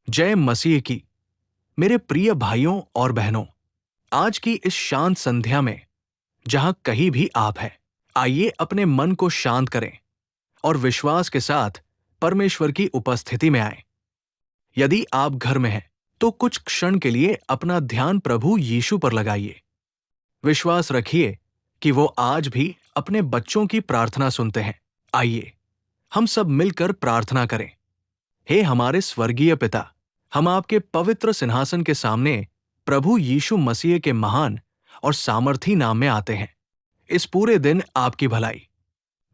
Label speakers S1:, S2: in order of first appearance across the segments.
S1: जय मसीह की। मेरे प्रिय भाइयों और बहनों, आज की इस शांत संध्या में जहां कहीं भी आप हैं, आइए अपने मन को शांत करें और विश्वास के साथ परमेश्वर की उपस्थिति में आएं। यदि आप घर में हैं तो कुछ क्षण के लिए अपना ध्यान प्रभु यीशु पर लगाइए। विश्वास रखिए कि वो आज भी अपने बच्चों की प्रार्थना सुनते हैं। आइए हम सब मिलकर प्रार्थना करें। हे हमारे स्वर्गीय पिता, हम आपके पवित्र सिंहासन के सामने प्रभु यीशु मसीह के महान और सामर्थी नाम में आते हैं। इस पूरे दिन आपकी भलाई,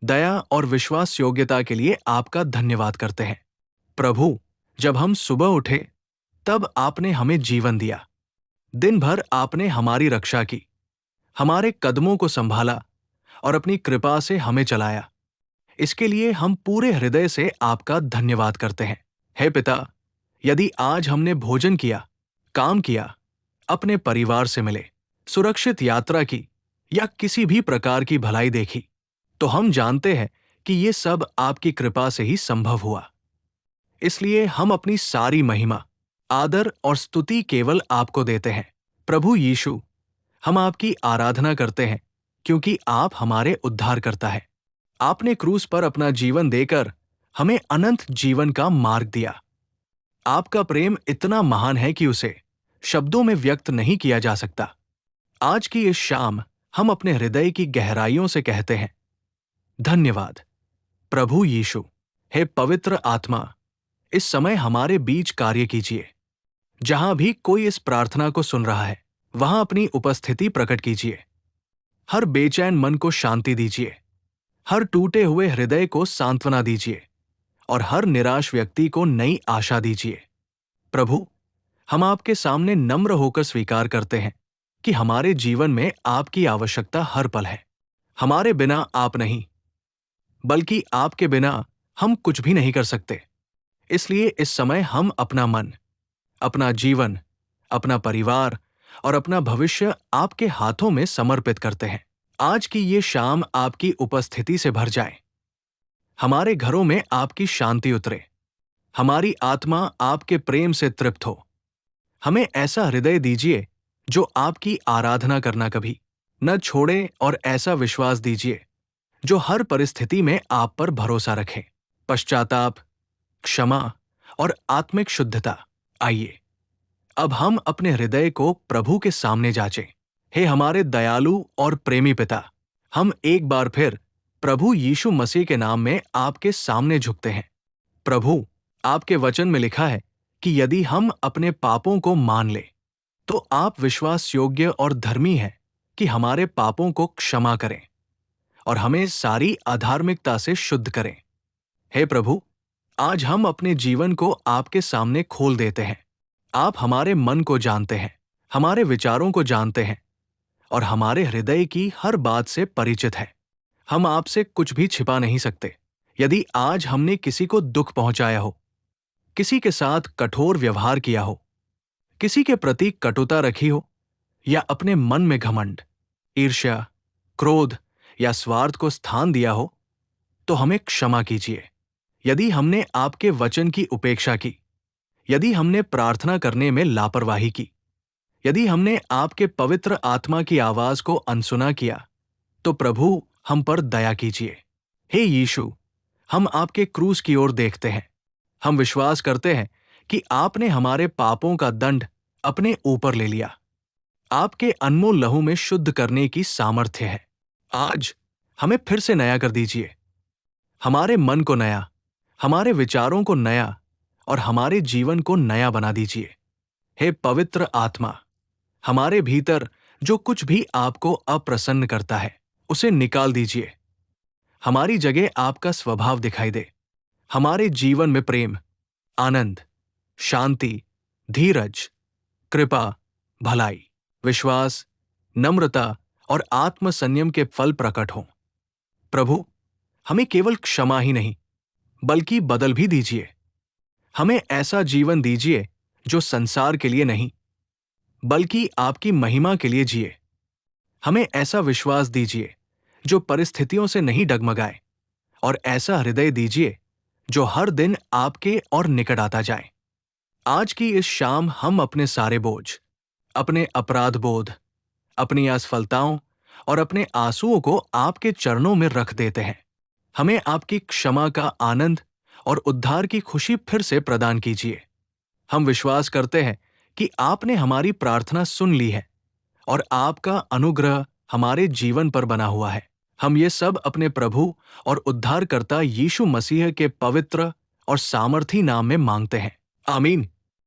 S1: दया और विश्वास योग्यता के लिए आपका धन्यवाद करते हैं। प्रभु, जब हम सुबह उठे तब आपने हमें जीवन दिया। दिन भर आपने हमारी रक्षा की, हमारे कदमों को संभाला और अपनी कृपा से हमें चलाया। इसके लिए हम पूरे हृदय से आपका धन्यवाद करते हैं। हे पिता, यदि आज हमने भोजन किया, काम किया, अपने परिवार से मिले, सुरक्षित यात्रा की या किसी भी प्रकार की भलाई देखी, तो हम जानते हैं कि ये सब आपकी कृपा से ही संभव हुआ। इसलिए हम अपनी सारी महिमा, आदर और स्तुति केवल आपको देते हैं। प्रभु यीशु, हम आपकी आराधना करते हैं क्योंकि आप हमारे उद्धारकर्ता हैं। आपने क्रूस पर अपना जीवन देकर हमें अनंत जीवन का मार्ग दिया। आपका प्रेम इतना महान है कि उसे शब्दों में व्यक्त नहीं किया जा सकता। आज की इस शाम हम अपने हृदय की गहराइयों से कहते हैं, धन्यवाद प्रभु यीशु। हे पवित्र आत्मा, इस समय हमारे बीच कार्य कीजिए। जहां भी कोई इस प्रार्थना को सुन रहा है, वहां अपनी उपस्थिति प्रकट कीजिए। हर बेचैन मन को शांति दीजिए, हर टूटे हुए हृदय को सांत्वना दीजिए और हर निराश व्यक्ति को नई आशा दीजिए। प्रभु, हम आपके सामने नम्र होकर स्वीकार करते हैं कि हमारे जीवन में आपकी आवश्यकता हर पल है। हमारे बिना आप नहीं, बल्कि आपके बिना हम कुछ भी नहीं कर सकते। इसलिए इस समय हम अपना मन, अपना जीवन, अपना परिवार और अपना भविष्य आपके हाथों में समर्पित करते हैं। आज की ये शाम आपकी उपस्थिति से भर जाए। हमारे घरों में आपकी शांति उतरे, हमारी आत्मा आपके प्रेम से तृप्त हो। हमें ऐसा हृदय दीजिए जो आपकी आराधना करना कभी न छोड़े और ऐसा विश्वास दीजिए जो हर परिस्थिति में आप पर भरोसा रखे। पश्चाताप, क्षमा और आत्मिक शुद्धता। आइए अब हम अपने हृदय को प्रभु के सामने जांचें। हे हमारे दयालु और प्रेमी पिता, हम एक बार फिर प्रभु यीशु मसीह के नाम में आपके सामने झुकते हैं। प्रभु, आपके वचन में लिखा है कि यदि हम अपने पापों को मान लें तो आप विश्वास योग्य और धर्मी हैं कि हमारे पापों को क्षमा करें और हमें सारी अधार्मिकता से शुद्ध करें। हे प्रभु, आज हम अपने जीवन को आपके सामने खोल देते हैं। आप हमारे मन को जानते हैं, हमारे विचारों को जानते हैं और हमारे हृदय की हर बात से परिचित है। हम आपसे कुछ भी छिपा नहीं सकते। यदि आज हमने किसी को दुख पहुंचाया हो, किसी के साथ कठोर व्यवहार किया हो, किसी के प्रति कटुता रखी हो या अपने मन में घमंड, ईर्ष्या, क्रोध या स्वार्थ को स्थान दिया हो, तो हमें क्षमा कीजिए। यदि हमने आपके वचन की उपेक्षा की, यदि हमने प्रार्थना करने में लापरवाही की, यदि हमने आपके पवित्र आत्मा की आवाज को अनसुना किया, तो प्रभु हम पर दया कीजिए। हे यीशु, हम आपके क्रूस की ओर देखते हैं। हम विश्वास करते हैं कि आपने हमारे पापों का दंड अपने ऊपर ले लिया। आपके अनमोल लहू में शुद्ध करने की सामर्थ्य है। आज हमें फिर से नया कर दीजिए। हमारे मन को नया, हमारे विचारों को नया और हमारे जीवन को नया बना दीजिए। हे पवित्र आत्मा, हमारे भीतर जो कुछ भी आपको अप्रसन्न करता है, उसे निकाल दीजिए। हमारी जगह आपका स्वभाव दिखाई दे। हमारे जीवन में प्रेम, आनंद, शांति, धीरज, कृपा, भलाई, विश्वास, नम्रता और आत्म संयम के फल प्रकट हों। प्रभु, हमें केवल क्षमा ही नहीं बल्कि बदल भी दीजिए। हमें ऐसा जीवन दीजिए जो संसार के लिए नहीं बल्कि आपकी महिमा के लिए जिए। हमें ऐसा विश्वास दीजिए जो परिस्थितियों से नहीं डगमगाए और ऐसा हृदय दीजिए जो हर दिन आपके और निकट आता जाए। आज की इस शाम हम अपने सारे बोझ, अपने अपराध बोध, अपनी असफलताओं और अपने आंसुओं को आपके चरणों में रख देते हैं। हमें आपकी क्षमा का आनंद और उद्धार की खुशी फिर से प्रदान कीजिए। हम विश्वास करते हैं कि आपने हमारी प्रार्थना सुन ली है और आपका अनुग्रह हमारे जीवन पर बना हुआ है। हम ये सब अपने प्रभु और उद्धारकर्ता यीशु मसीह के पवित्र और सामर्थी नाम में मांगते हैं। आमीन।